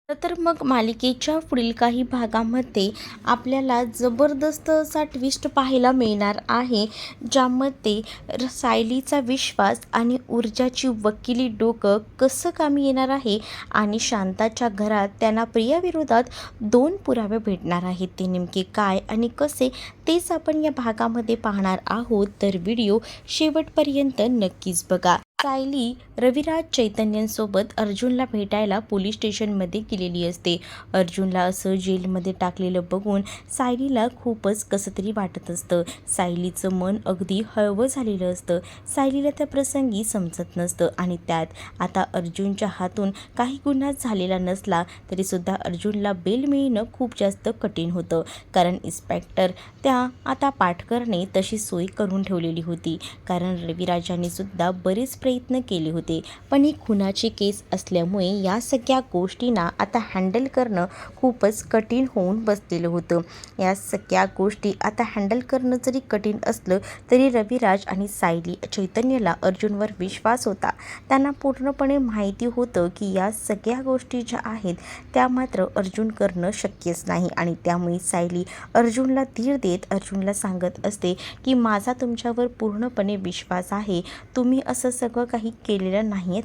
तर मग मालिकेच्या पुढील काही भागामध्ये आपल्याला जबरदस्त असा ट्विस्ट पाहायला मिळणार आहे, ज्यामध्ये सायलीचा विश्वास आणि ऊर्जाची वकिली डोकं कसं कामी येणार आहे आणि शांताच्या घरात त्यांना प्रियाविरोधात 2 पुरावे भेटणार आहेत. ते नेमके काय आणि कसे तेच आपण या भागामध्ये पाहणार आहोत, तर व्हिडिओ शेवटपर्यंत नक्कीच बघा. सायली रविराज चैतन्यांसोबत अर्जुनला भेटायला पोलीस स्टेशनमध्ये गेलेली असते. अर्जुनला असं जेलमध्ये टाकलेलं बघून सायलीला खूपच कसं तरी वाटत असतं. सायलीचं मन अगदी हळवं झालेलं असतं. सायलीला त्या प्रसंगी समजत नसतं आणि त्यात आता अर्जुनच्या हातून काही गुन्हा झालेला नसला तरीसुद्धा अर्जुनला बेल मिळणं खूप जास्त कठीण होतं, कारण इन्स्पेक्टर त्या आता पाटकरने तशी सोय करून ठेवलेली होती. कारण रविराजांनी सुद्धा बरेच प्रयत्न केले होते, पण ही खुनाची केस असल्यामुळे या सगळ्या गोष्टींना आता हँडल करणं खूपच कठीण होऊन बसलेलं होतं. या सगळ्या गोष्टी आता हँडल करणं जरी कठीण असलं तरी रविराज आणि सायली चैतन्यला अर्जुनवर विश्वास होता. त्यांना पूर्णपणे माहिती होतं की या सगळ्या गोष्टी ज्या आहेत त्या मात्र अर्जुन करणं शक्यच नाही आणि त्यामुळे सायली अर्जुनला धीर देत अर्जुनला सांगत असते की माझा तुमच्यावर पूर्णपणे विश्वास आहे. तुम्ही असं सगळं काही केलेलं नाही आहे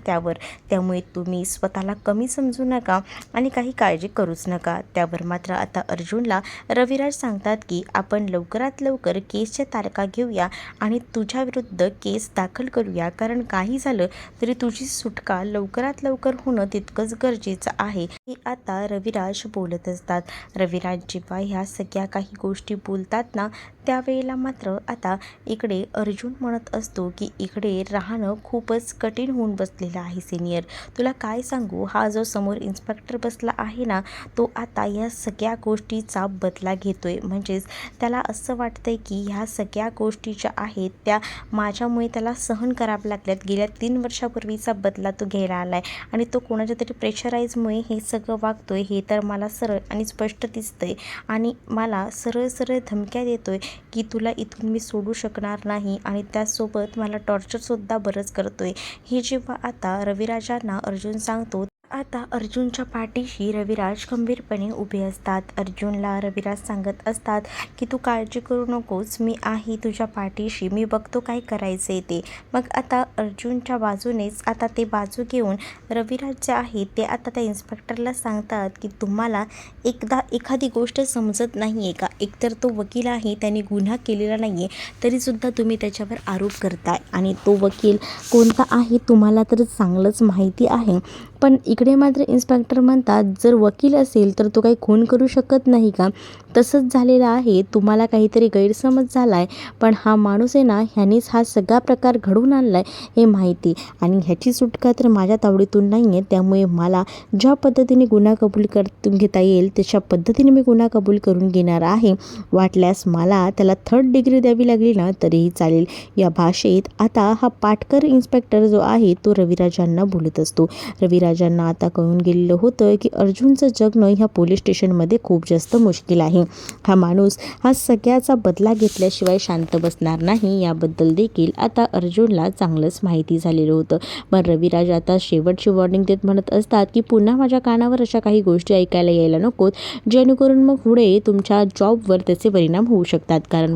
त्यामुळे तुम्ही स्वतःला कमी समजू नका आणि काही काळजी करूच नका. त्यावर मात्र आता अर्जुनला रविराज सांगतात की आपण लवकरात लवकर केसच्या तारखा घेऊया आणि तुझ्याविरुद्ध केस दाखल करूया, कारण काही झालं तरी तुझी सुटका लवकरात लवकर होणं तितकंच गरजेचं आहे, हे आता रविराज बोलत असतात. रविराज जेव्हा ह्या सगळ्या काही गोष्टी बोलतात ना, त्यावेळेला मात्र आता इकडे अर्जुन म्हणत असतो की इकडे राहणं खूपच कठीण होऊन बसलेलं आहे सिनियर. तुला काय सांगू, हा जो समोर इन्स्पेक्टर बसला आहे ना, तो आता या सगळ्या गोष्टीचा बदला घेतोय. म्हणजेच त्याला असं वाटतंय की ह्या सगळ्या गोष्टी ज्या आहेत त्या माझ्यामुळे त्याला सहन कराव्या लागल्यात. गेल्या 3 वर्षापूर्वीचा बदला तो घ्यायला आलाय आणि तो कोणाच्या तरी प्रेशराईजमुळे हे सगळं वागतोय, हे तर मला सरळ आणि स्पष्ट दिसतंय आणि मला सरळ सरळ धमक्या देतोय की तुला इथून मी सोडू शकणार नाही आणि त्यासोबत मला टॉर्चरसुद्धा बरंच करतोय. हे जेव्हा आता रविराजांना अर्जुन सांगतो, आता अर्जुनच्या पाठीशी रविराज खंबीरपणे उभे असतात. अर्जुनला रविराज सांगत असतात की तू काळजी करू नकोस, मी आहे तुझ्या पाठीशी, मी बघतो काय करायचं आहे ते. मग आता अर्जुनच्या बाजूनेच आता ते बाजू घेऊन रविराज जे आहे ते आता त्या इन्स्पेक्टरला सांगतात की तुम्हाला एखादी गोष्ट समजत नाही आहे का? एकतर तो वकील आहे, त्याने गुन्हा केलेला नाही आहे, तरीसुद्धा तुम्ही त्याच्यावर आरोप करताय आणि तो वकील कोणता आहे तुम्हाला तर चांगलंच माहिती आहे. पण इकडे मात्र इन्स्पेक्टर म्हणतात जर वकील असेल तर तो काही खून करू शकत नाही का? तसंच झालेलं आहे, तुम्हाला काहीतरी गैरसमज झाला आहे, पण हा माणूस आहे ना, ह्यानेच हा सगळा प्रकार घडवून आणला आहे हे माहिती आणि ह्याची सुटका तर माझ्या तावडीतून नाही आहे. त्यामुळे मला ज्या पद्धतीने गुन्हा कबूल करून घेता येईल तशा पद्धतीने मी गुन्हा कबूल करून घेणार आहे. वाटल्यास मला त्याला 3rd डिग्री द्यावी लागली ना तरीही चालेल. या भाषेत आता हा पाटकर इन्स्पेक्टर जो आहे तो रविराजांना बोलत असतो. रविराजांना आता कळून गेलेलं होतं की अर्जुनचं जगणं ह्या पोलीस स्टेशनमध्ये खूप जास्त मुश्किल आहे. हा माणूस हा सगळ्याचा बदला घेतल्याशिवाय शांत बसणार नाही, याबद्दल देखील आता अर्जुनला चांगलंच माहिती झालेलं होतं. पण रविराज आता शेवटची वॉर्निंग देत म्हणत असतात की पुन्हा माझ्या कानावर अशा काही गोष्टी ऐकायला यायला नकोत, जेणेकरून मग पुढे तुमच्या जॉबवर त्याचे परिणाम होऊ शकतात. कारण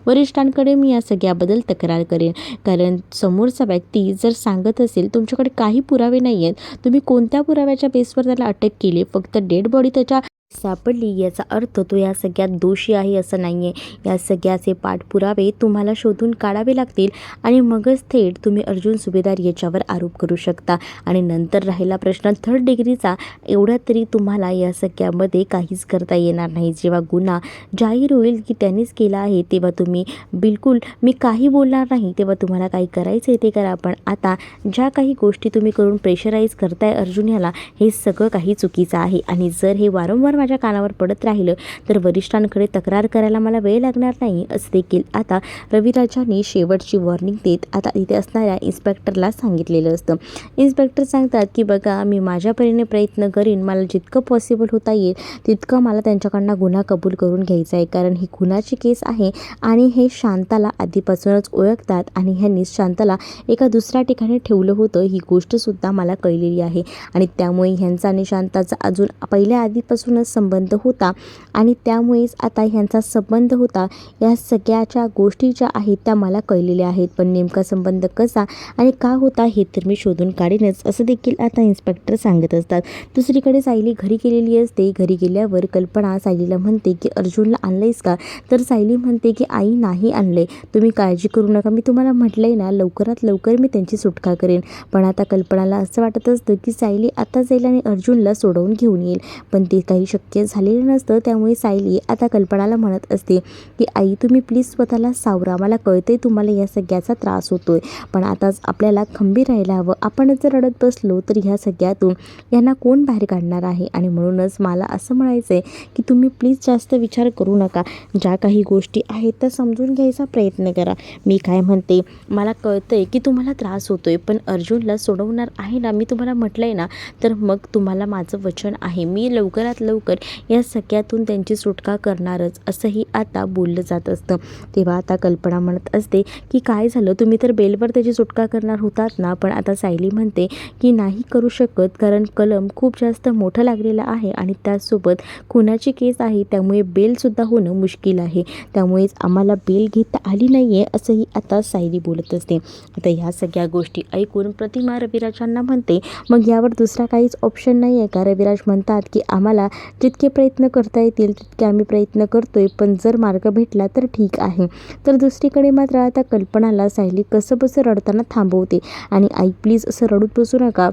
वरिष्ठांकडे मी या सगळ्याबद्दल तक्रार करेन. कारण समोरचा व्यक्ती जर सांगत असेल तुमच्याकडे काही पुरावे नाही आहेत, तुम्ही कोणत्या पुराव्याच्या बेसवर त्याला अटक केली, फक्त डेड बॉडी त्याच्या सापडली याचा अर्थ तो या सगळ्यात दोषी आहे असं नाही आहे. या सगळ्याचे पाठपुरावे तुम्हाला शोधून काढावे लागतील आणि मगच थेट तुम्ही अर्जुन सुभेदार याच्यावर आरोप करू शकता. आणि नंतर राहिला प्रश्न 3rd डिग्रीचा, एवढ्यात तरी तुम्हाला या सगळ्यामध्ये काहीच करता येणार नाही. जेव्हा गुन्हा जाहीर होईल की त्यांनीच केला आहे तेव्हा तुम्ही बिलकुल मी काही बोलणार नाही, तेव्हा तुम्हाला काही करायचं आहे ते करा. पण आता ज्या काही गोष्टी तुम्ही करून प्रेशराईज करताय अर्जुन याला, हे सगळं काही चुकीचं आहे आणि जर हे वारंवार माझ्या कानावर पडत राहिलं तर वरिष्ठांकडे तक्रार करायला मला वेळ लागणार नाही, असं देखील आता रविराजांनी शेवटची वॉर्निंग देत आता इथे असणाऱ्या इन्स्पेक्टरला सांगितलेलं असतं. इन्स्पेक्टर सांगतात की बघा, मी माझ्या परीने प्रयत्न करीन, मला जितकं पॉसिबल होता येईल तितकं मला त्यांच्याकडनं गुन्हा कबूल करून घ्यायचा आहे, कारण ही खुनाची केस आहे आणि हे शांताला आधीपासूनच ओळखतात आणि ह्यांनी शांताला एका दुसऱ्या ठिकाणी ठेवलं होतं, ही गोष्टसुद्धा मला कळलेली आहे आणि त्यामुळे ह्यांचा आणि शांताचा अजून पहिल्या आधीपासूनच संबंध होता आणि त्यामुळेच आता ह्यांचा संबंध होता. या सगळ्याच्या गोष्टी ज्या आहेत त्या मला कळलेल्या आहेत, पण नेमका संबंध कसा आणि का होता हे तर मी शोधून काढीनच, असं देखील आता इन्स्पेक्टर सांगत असतात. दुसरीकडे सायली घरी गेलेली असते. घरी गेल्यावर कल्पना सायलीला म्हणते की अर्जुनला आणलंयस का? तर सायली म्हणते की आई नाही आणले, तुम्ही काळजी करू नका, मी तुम्हाला म्हटलंय ना लवकरात लवकर मी त्यांची सुटका करेन. पण आता कल्पनाला असं वाटत असतं की सायली आता जाईल आणि अर्जुनला सोडवून घेऊन येईल, पण ते काही शक्य झालेलं नसतं. त्यामुळे सायली आता कल्पनाला म्हणत असते की आई तुम्ही प्लीज स्वतःला सावरा, मला कळतंय तुम्हाला या सगळ्याचा त्रास होतोय, पण आताच आपल्याला खंबीर राहायला हवं. आपणच जर रडत बसलो तर ह्या सगळ्यातून यांना कोण बाहेर काढणार आहे? आणि म्हणूनच मला असं म्हणायचं आहे की तुम्ही प्लीज जास्त विचार करू नका, ज्या काही गोष्टी आहेत त्या समजून घ्यायचा प्रयत्न करा. मी काय म्हणते, मला कळतंय की तुम्हाला त्रास होतोय, पण अर्जुनला सोडवणार आहे ना, मी तुम्हाला म्हटलंय ना, तर मग तुम्हाला माझं वचन आहे, मी लवकरात लवकर या सगळ्यातून त्यांची सुटका करणारच, असंही आता बोललं जात असतं. तेव्हा आता कल्पना म्हणत असते की काय झालं, तुम्ही तर बेलवर त्याची सुटका करणार होतात ना? पण आता सायली म्हणते की नाही करू शकत, कारण कलम खूप जास्त मोठं लागलेलं आहे आणि त्याचसोबत खुनाची केस आहे, त्यामुळे बेलसुद्धा होणं मुश्किल आहे, त्यामुळेच आम्हाला बेल घेता आली नाही आहे, असंही आता सायली बोलत असते. आता ह्या सगळ्या गोष्टी ऐकून प्रतिमा रविराजांना म्हणते मग यावर दुसरा काहीच ऑप्शन नाही आहे का? रविराज म्हणतात की आम्हाला जितके प्रयत्न करता येतील तितके आम्ही प्रयत्न करतोय, पण जर मार्ग भेटला तर ठीक आहे. तर दुसरीकडे मात्र आता कल्पनाला सायली कसंबसं रडताना थांबवते आणि आई प्लीज असं रडूत बसू नका,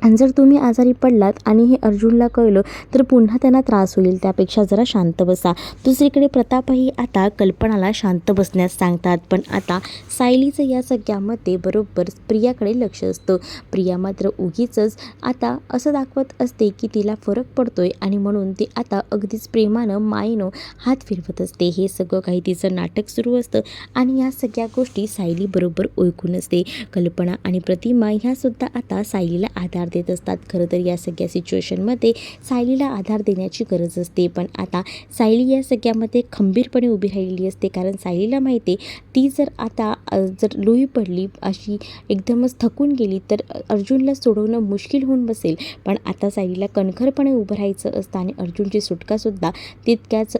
आणि जर तुम्ही आजारी पडलात आणि हे अर्जुनला कळलं तर पुन्हा त्यांना त्रास होईल, त्यापेक्षा जरा शांत बसा. दुसरीकडे प्रतापही आता कल्पनाला शांत बसण्यास सांगतात, पण आता सायलीचं या सगळ्यामध्ये बरोबर प्रियाकडे लक्ष असतं. प्रिया मात्र उगीचच आता असं दाखवत असते की तिला फरक पडतोय आणि म्हणून ती आता अगदीच प्रेमानं मायेनं हात फिरवत असते. हे सगळं काही तिचं नाटक सुरू असतं आणि या सगळ्या गोष्टी सायली बरोबर ओळखून असते. कल्पना आणि प्रतिमा ह्यासुद्धा आता सायलीला आधार देत असतात. खरं तर या सगळ्या सिच्युएशनमध्ये सायलीला आधार देण्याची गरज असते, पण आता सायली या सगळ्यामध्ये खंबीरपणे उभी राहिलेली असते, कारण सायलीला माहिती आहे ती जर आता जर लुई पडली, अशी एकदमच थकून गेली तर अर्जुनला सोडवणं मुश्किल होऊन बसेल. पण आता सायलीला कणखरपणे उभं राहायचं असतं आणि अर्जुनची सुटकासुद्धा तितक्याच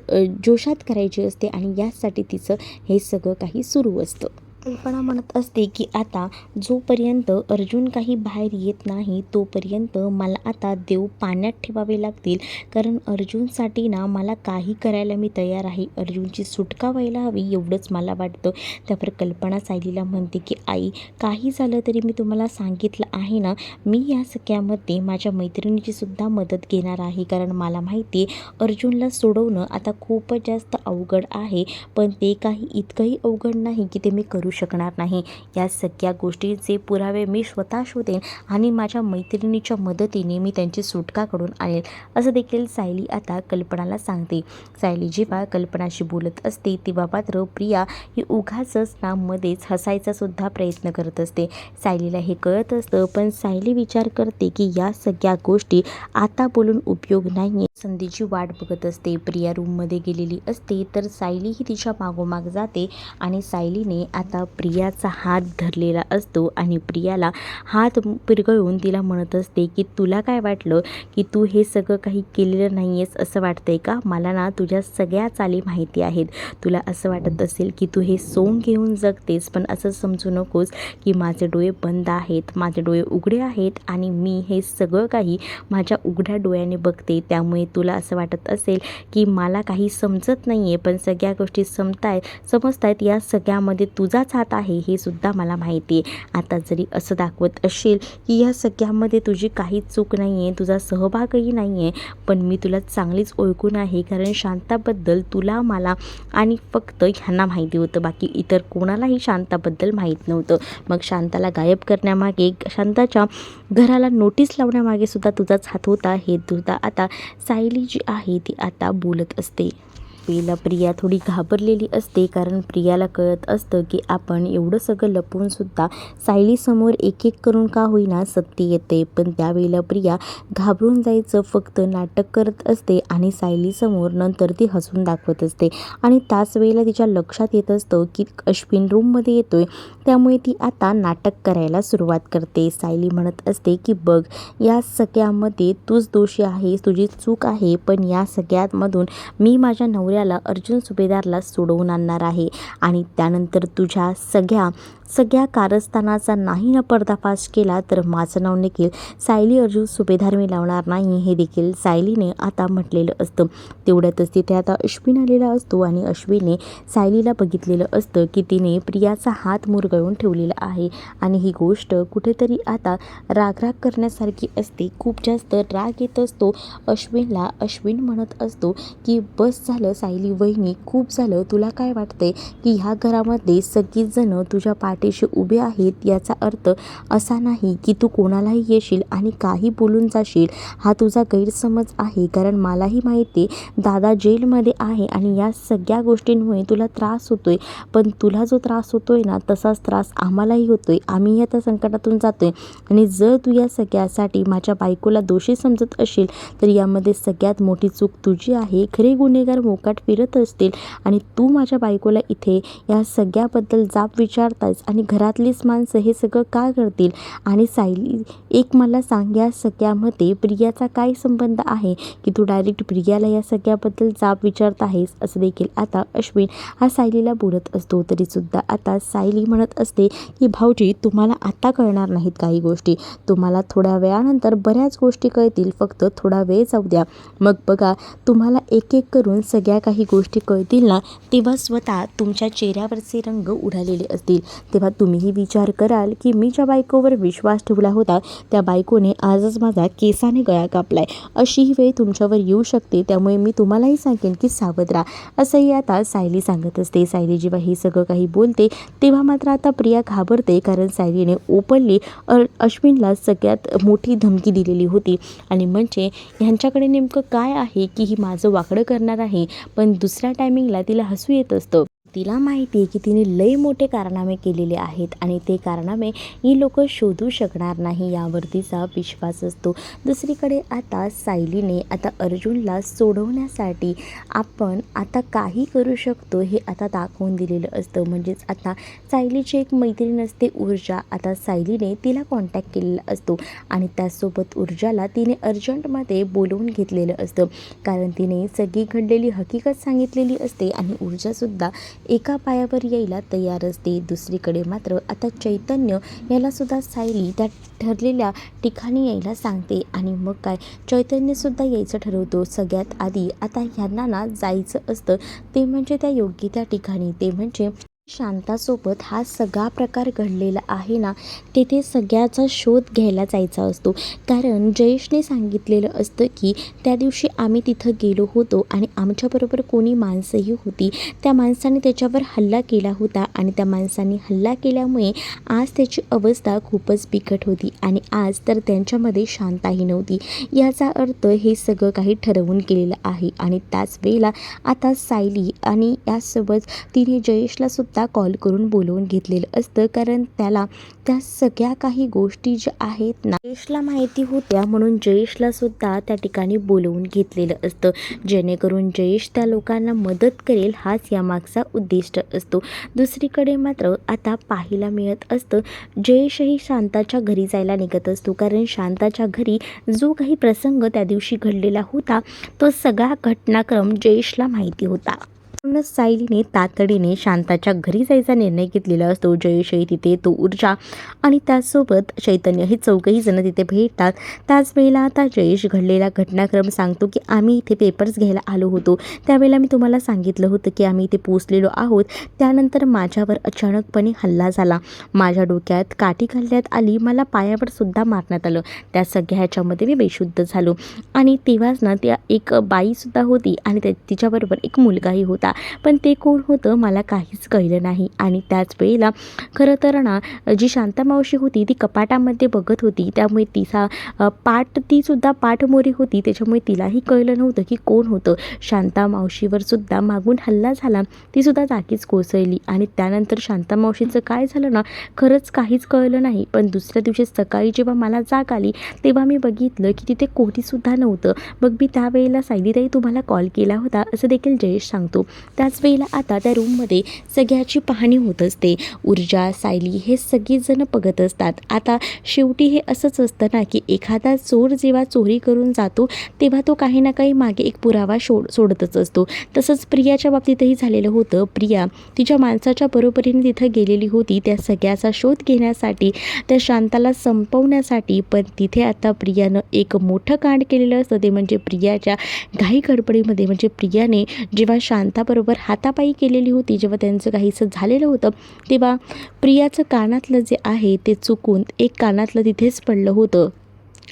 जोशात करायची असते आणि यासाठी तिचं हे सगळं काही सुरू असतं. कल्पना म्हणत असते की आता जोपर्यंत अर्जुन काही बाहेर येत नाही तोपर्यंत मला आता देव पाण्यात ठेवावे लागतील, कारण अर्जुनसाठी ना मला काही करायला मी तयार आहे, अर्जुनची सुटका व्हायला हवी एवढंच मला वाटतं. त्यावर कल्पना सायलीला म्हणते की आई काही झालं तरी मी तुम्हाला सांगितलं आहे ना, मी या सगळ्यामध्ये माझ्या मैत्रिणीची सुद्धा मदत घेणार आहे, कारण मला माहिती आहे अर्जुनला सोडवणं आता खूपच जास्त अवघड आहे, पण ते काही इतकंही अवघड नाही की ते मी करू शकणार नाही. या सगळ्या गोष्टींचे पुरावे मी स्वतः शोधेन आणि माझ्या मैत्रिणीच्या मदतीने मी त्यांची सुटका करून आणेल, असं देखील सायली आता कल्पनाला सांगते. सायली जेव्हा कल्पनाशी बोलत असते तेव्हा मात्र प्रिया ही उगाचच ना मध्येच हसायचा सुद्धा प्रयत्न करत असते. सायलीला हे कळत असतं, पण सायली विचार करते की या सगळ्या गोष्टी आता बोलून उपयोग नाही, संधीची वाट बघत असते. प्रिया रूममध्ये गेलेली असते तर सायलीही तिच्या मागोमाग जाते आणि सायलीने आता प्रियाचा हात धरलेला असतो आणि प्रियाला हात पिरगळून तिला म्हणत असते की तुला काय वाटलं की तू हे सगळं काही केलेलं नाही आहेस असं वाटतंय का? मला ना तुझ्या सगळ्या चाली माहिती आहेत. तुला असं वाटत असेल की तू हे सोंग घेऊन जगतेस, पण असं समजू नकोस की माझे डोळे बंद आहेत, माझे डोळे उघडे आहेत आणि मी हे सगळं काही माझ्या उघड्या डोळ्याने बघते. त्यामुळे तुला असं वाटत असेल की मला काही समजत नाही आहे, पण सगळ्या गोष्टी समजतायत या सगळ्यामध्ये तुझाच तुझाच हात आहे हे सुद्धा मला माहिती आहे. आता जरी असं दाखवत असेल की या सगळ्यामध्ये तुझी काहीच चूक नाही आहे, तुझा सहभागही नाही आहे, पण मी तुला चांगलीच ओळखून आहे. कारण शांताबद्दल तुला, मला आणि फक्त ह्यांना माहिती होतं, बाकी इतर कोणालाही शांताबद्दल माहीत नव्हतं. मग शांताला गायब करण्यामागे, शांताच्या घराला नोटीस लावण्यामागे सुद्धा तुझाच हात होता हे सुद्धा आता सायली जी आहे ती आता बोलत असते. पहिला प्रिया थोडी घाबरलेली असते, कारण प्रियाला कळत असतं की आपण एवढं सगळं लपवूनसुद्धा सायलीसमोर एक एक करून का होईना सत्य येते. पण त्यावेळेला प्रिया घाबरून जायचं फक्त नाटक करत असते आणि सायलीसमोर नंतर ती हसून दाखवत असते. आणि त्याच वेळेला तिच्या लक्षात येत असतं की अश्विन रूममध्ये येतोय, त्यामुळे ती आता नाटक करायला सुरुवात करते. सायली म्हणत असते की बघ, या सगळ्यामध्ये तूच दोषी आहे, तुझी चूक आहे, पण या सगळ्यामधून मी माझ्या नवऱ्याला अर्जुन सुभेदारला सोडवून आणणार आहे आणि त्यानंतर तुझ्या सगळ्या कारस्थानाचा नाही ना पर्दाफाश केला तर माझं नाव देखील सायली अर्जुन सुभेदार मी लावणार नाही, हे देखील सायलीने आता म्हटलेलं असतं. तेवढ्यातच तिथे आता अश्विन आलेला असतो आणि अश्विनने सायलीला बघितलेलं असतं की तिने प्रियाचा हात मुरगळून ठेवलेला आहे आणि ही गोष्ट कुठेतरी आता रागराग करण्यासारखी असते. खूप जास्त राग येत असतो अश्विनला. अश्विन म्हणत असतो की बस झालं सायली वहिनी, खूप झालं. तुला काय वाटते की ह्या घरामध्ये सगळीच जणं तुझ्या पाठीशी उभे आहेत, याचा अर्थ असा नाही की तू कोणालाही येशील आणि काही बोलून जाशील. हा तुझा गैरसमज आहे, कारण मलाही माहिती आहे दादा जेलमध्ये आहे आणि या सगळ्या गोष्टींमुळे तुला त्रास होतोय. पण तुला जो त्रास होतोय ना तसाच त्रास आम्हालाही होतोय. आम्ही आता संकटातून जातोय आणि जर तू या सगळ्यासाठी माझ्या बायकोला दोषी समजत असशील तर यामध्ये सगळ्यात मोठी चूक तुझी आहे. खरे गुन्हेगार मोकाट फिरत असतील आणि तू माझ्या बायकोला इथे या सगळ्याबद्दल जाब विचारतायस आणि घरातलीच माणसं हे सगळं का करतील. आणि सायली, एक मला सांग, या सगळ्यामध्ये प्रियाचा काय संबंध आहे की तू डायरेक्ट प्रियाला या सगळ्याबद्दल जाब विचारत आहेस, असं देखील आता अश्विन हा सायलीला बोलत असतो. तरीसुद्धा आता सायली म्हणत असते की भाऊजी, तुम्हाला आता कळणार नाहीत काही गोष्टी, तुम्हाला थोड्या वेळानंतर बऱ्याच गोष्टी कळतील, फक्त थोडा वेळ जाऊ द्या. मग बघा, तुम्हाला एक एक करून सगळ्या काही गोष्टी कळतील ना, तेव्हा स्वतः तुमच्या चेहऱ्यावरचे रंग उडालेले असतील. तेव्हा तुम्हीही विचार कराल की मी ज्या बायकोवर विश्वास ठेवला होता त्या बायकोने आजच माझा केसाने गळा कापलाय. अशी ही वेळ तुमच्यावर येऊ शकते, त्यामुळे मी तुम्हालाही सांगेन की सावध राहा, असंही आता सायली सांगत असते. सायली जेव्हा हे सगळं काही बोलते तेव्हा मात्र आता प्रिया घाबरते, कारण सायलीने ओपनली अश्विनला सगळ्यात मोठी धमकी दिलेली होती. आणि म्हणजे ह्यांच्याकडे नेमकं काय आहे की ही माझं वाकडं करणार आहे, पण दुसऱ्या टायमिंगला तिला हसू येत असतं. तिला माहिती आहे की तिने लई मोठे कारनामे केलेले आहेत आणि ते कारनामे ही लोक शोधू शकणार नाही, यावर तिचा विश्वास असतो. दुसरीकडे आता सायलीने आता अर्जुनला सोडवण्यासाठी आपण आता काही करू शकतो हे आता दाखवून दिलेलं असतं. म्हणजेच आता सायलीची एक मैत्रीण असते ऊर्जा, आता सायलीने तिला कॉन्टॅक्ट केलेला असतो आणि त्यासोबत ऊर्जाला तिने अर्जंटमध्ये बोलवून घेतलेलं असतं, कारण तिने सगळी घडलेली हकीकत सांगितलेली असते आणि ऊर्जासुद्धा एका पायावर यायला तयार असते. दुसरीकडे मात्र आता चैतन्य याला सुद्धा सायली त्या ठरलेल्या ठिकाणी यायला सांगते आणि मग काय, चैतन्यसुद्धा यायचं ठरवतो. सगळ्यात आधी आता ह्यांना ना जायचं असतं ते म्हणजे त्या योग्य त्या ठिकाणी, ते म्हणजे शांतासोबत हा सगळा प्रकार घडलेला आहे ना, तेथे सगळ्याचा शोध घ्यायला जायचा असतो. कारण जयेशने सांगितलेलं असतं की त्या दिवशी आम्ही तिथं गेलो होतो आणि आमच्याबरोबर कोणी माणसंही होती, त्या माणसाने त्याच्यावर हल्ला केला होता आणि त्या माणसाने हल्ला केल्यामुळे आज त्याची अवस्था खूपच बिकट होती आणि आज तर त्यांच्यामध्ये शांताही नव्हती. याचा अर्थ हे सगळं काही ठरवून केलेलं आहे. आणि त्याच वेळेला आता सायली आणि यासोबत तिने जयेशला सुद्धा कॉल करून बोलवून घेतलेलं असतं, कारण त्याला त्या सगळ्या काही गोष्टी ज्या आहेत ना जयेशला माहिती होत्या, म्हणून जयेशला सुद्धा त्या ठिकाणी बोलवून घेतलेलं असतं, जेणेकरून जयेश त्या लोकांना मदत करेल, हाच यामागचा उद्दिष्ट असतो. दुसरीकडे मात्र आता पाहायला मिळत असतं जयेशही शांताच्या घरी जायला निघत असतो, कारण शांताच्या घरी जो काही प्रसंग त्या दिवशी घडलेला होता तो सगळा घटनाक्रम जयेशला माहिती होता. म्हणूनच सायलीने तातडीने शांताच्या घरी जायचा निर्णय घेतलेला असतो. जयेशही तिथे, तो ऊर्जा आणि त्याचसोबत चैतन्य हे चौघही जण तिथे भेटतात. त्याच वेळेला आता जयेश घडलेला घटनाक्रम सांगतो की आम्ही इथे पेपर्स घ्यायला आलो होतो. त्यावेळेला मी तुम्हाला सांगितलं होतं की आम्ही इथे पोचलेलो आहोत. त्यानंतर माझ्यावर अचानकपणे हल्ला झाला. माझ्या डोक्यात काठी घालण्यात आली. मला पायावर सुद्धा मारण्यात आलं. त्या सगळ्या ह्याच्यामध्ये मी बेशुद्ध झालो आणि तेव्हाच ना त्या एक बाईसुद्धा होती आणि तिच्याबरोबर एक मुलगाही होता. पण ते कोण होतं मला काहीच कळलं नाही. आणि त्याच वेळेला खरं तर ना जी शांता मावशी होती ती कपाटामध्ये बघत होती. त्यामुळे तिचा तीसुद्धा पाठमोरी होती. त्याच्यामुळे तिलाही कळलं नव्हतं की कोण होतं. शांता मावशीवर सुद्धा मागून हल्ला झाला. तीसुद्धा जागीच कोसळली आणि त्यानंतर शांता मावशीचं काय झालं ना खरंच काहीच कळलं नाही. पण दुसऱ्या दिवशी सकाळी जेव्हा मला जाग आली तेव्हा मी बघितलं की तिथे कोणीसुद्धा नव्हतं. मग मी त्यावेळेला सायलीताई तुम्हाला कॉल केला होता असं देखील जयेश सांगतो. त्याच वेळेला आता त्या रूममध्ये सगळ्याची पाहणी होत असते. ऊर्जा, सायली हे सगळीजणं बघत असतात. आता शेवटी हे असंच असतं ना की एखादा चोर जेव्हा चोरी करून जातो तेव्हा तो काही ना काही मागे एक पुरावा सोडतच असतो. तसंच प्रियाच्या बाबतीतही झालेलं होतं. प्रिया तिच्या माणसाच्या बरोबरीने तिथं गेलेली होती त्या सगळ्याचा शोध घेण्यासाठी, त्या शांताला संपवण्यासाठी. पण तिथे आता प्रियानं एक मोठं कांड केलेलं असतं. ते म्हणजे प्रियाच्या घाई गडबडीमध्ये म्हणजे प्रियाने जेव्हा शांताबरोबर हातापायी केलेली होती, जेव्हा त्यांचं काहीसं झालेलं होतं तेव्हा प्रियाचं कानातलं जे आहे ते चुकून एक कानातलं तिथेच पडलं होतं.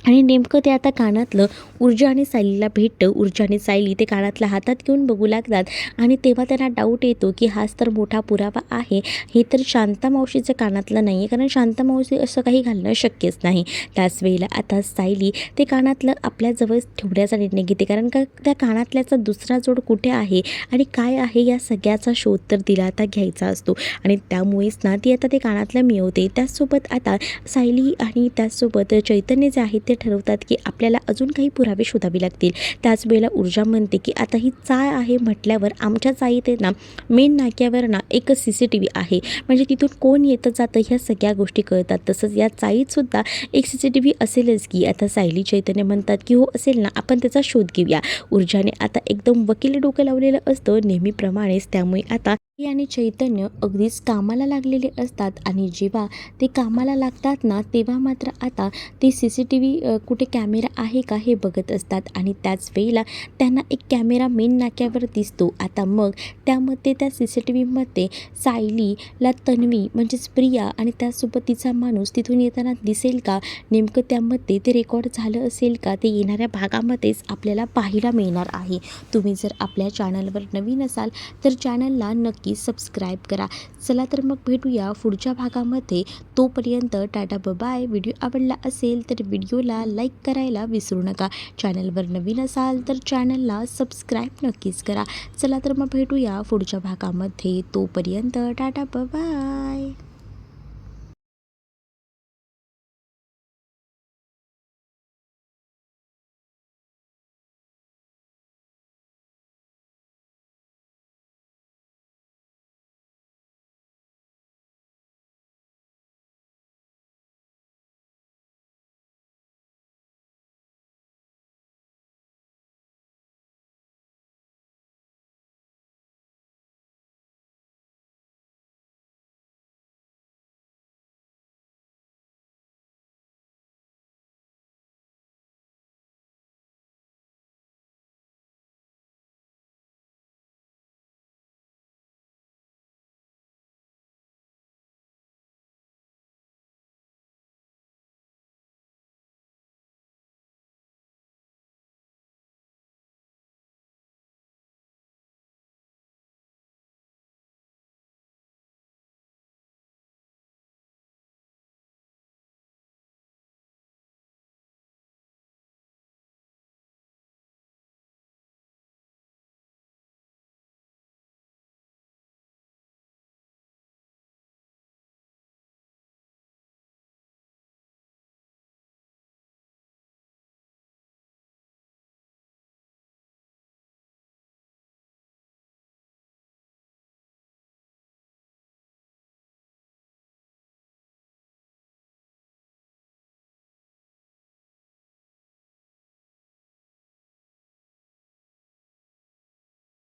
आणि नेमकं ते आता कानातलं ऊर्जा आणि सायलीला भेटतं. ऊर्जा आणि सायली ते कानातलं हातात घेऊन बघू लागतात आणि तेव्हा त्यांना डाऊट येतो की हाच तर मोठा पुरावा आहे. हे तर शांता मावशीचं कानातलं नाही आहे, कारण शांता मावशी असं काही घालणं शक्यच नाही. त्याच वेळेला आता सायली ते कानातलं आपल्याजवळ ठेवण्याचा निर्णय घेते, कारण का त्या कानातल्याचा दुसरा जोड कुठे आहे आणि काय आहे या सगळ्याचा शोध तर तिला आता घ्यायचा असतो. आणि त्यामुळेच ना ती आता ते कानातलं मिळवते. त्याचसोबत आता सायली आणि त्याचसोबत चैतन्य जे आहे ते ठरवतात की आपल्याला अजून काही पुरावे शोधावे लागतील. त्याच वेळेला ऊर्जा म्हणते की आता ही चाळ आहे म्हटल्यावर आमच्या चाळीत ना मेन नाक्यावर ना एक CCTV आहे, म्हणजे तिथून कोण येतं जातं ह्या सगळ्या गोष्टी कळतात. तसंच या चाळीतसुद्धा एक CCTV असेलच की. आता सायली चैतन्य म्हणतात की हो असेल ना, आपण त्याचा शोध घेऊया. ऊर्जाने आता एकदम वकील डोकं लावलेलं असतं नेहमीप्रमाणेच. त्यामुळे आता आणि चैतन्य अगदीच कामाला लागलेले असतात आणि जेव्हा ते कामाला लागतात ना तेव्हा मात्र आता ते CCTV कुठे कॅमेरा आहे का हे बघत असतात. आणि त्याच वेळेला त्यांना एक कॅमेरा मेन नाक्यावर दिसतो. आता मग त्यामध्ये त्या CCTVमध्ये सायलीला तन्वी म्हणजेच प्रिया आणि त्यासोबत तिचा माणूस तिथून येताना दिसेल का, नेमकं त्यामध्ये ते रेकॉर्ड झालं असेल का, ते येणाऱ्या भागामध्येच आपल्याला पाहायला मिळणार आहे. तुम्ही जर आपल्या चॅनलवर नवीन असाल तर चॅनलला नक्की सबस्क्राईब करा. चला तर मग भेटूया पुढच्या भागामध्ये. तोपर्यंत टाटा बाय. व्हिडिओ आवडला असेल तर व्हिडिओला लाईक करायला विसरू नका. चॅनलवर नवीन असाल तर चॅनलला सबस्क्राईब नक्कीच करा. चला तर मग भेटूया पुढच्या भागामध्ये. तोपर्यंत टाटा बाय.